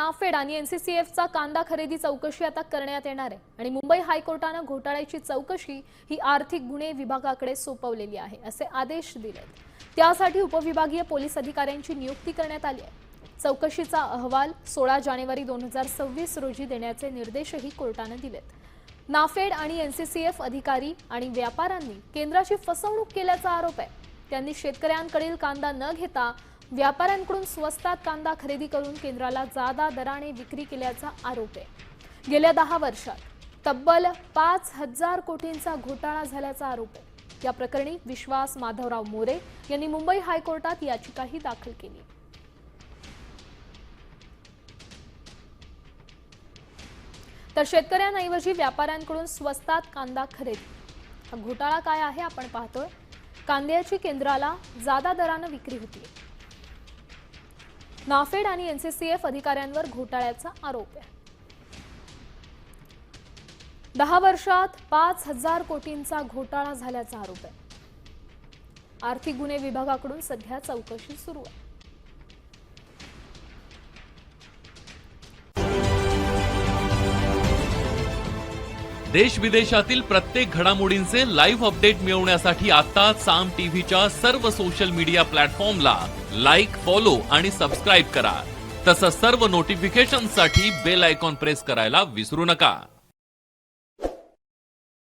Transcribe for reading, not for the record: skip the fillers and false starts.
नाफेड आणि एनसीसीएफचा कांदा खरेदी चौकशी आता करण्यात येणार आहे आणि मुंबई हायकोर्टानं घोटाळ्याची चौकशी ही आर्थिक गुन्हे विभागाकडे सोपवलेली आहे असे आदेश दिलेत। त्यासाठी उपविभागीय पोलीस अधिकाऱ्यांची नियुक्ती करण्यात आली आहे। चौकशीचा अहवाल 16 जानेवारी 2026 रोजी देण्याचे निर्देशही कोर्टाने दिलेत। नाफेड आणि एनसीसीएफ अधिकारी आणि व्यापाऱ्यांनी केंद्राची फसवणूक केल्याचा आरोप आहे। त्यांनी शेतकऱ्यांकडील कांदा न घेता व्यापाऱ्यांकडून स्वस्तात कांदा खरेदी करून केंद्राला जादा दराने विक्री केल्याचा आरोप आहे। गेल्या 10 वर्षात तब्बल 5000 कोटींचा घोटाळा झाल्याचा आरोप आहे। या प्रकरणी विश्वास माधवराव मोरे यांनी मुंबई हायकोर्टात याचिकाही दाखल केली। तर शेतकऱ्यांऐवजी व्यापाऱ्यांकडून स्वस्तात कांदा खरेदी हा घोटाळा काय आहे आपण पाहतोय। कांद्याची केंद्राला जादा दराने विक्री होती। नाफेड आणि एनसीसीएफ अधिकाऱ्यांवर घोटाळ्याचा आरोप आहे। 10 वर्षात 5000 कोटींचा घोटाळा झाल्याचा आरोप आहे। आर्थिक गुन्हे विभागाकडून सध्या चौकशी सुरू आहे। देश विदेशातील प्रत्येक घडामोडींचे लाईव्ह अपडेट मिळवण्यासाठी आता साम टीव्हीच्या सर्व सोशल मीडिया प्लॅटफॉर्मला लाईक, फॉलो आणि सबस्क्राईब करा। तसंच सर्व नोटिफिकेशनसाठी बेल आयकॉन प्रेस करायला विसरू नका।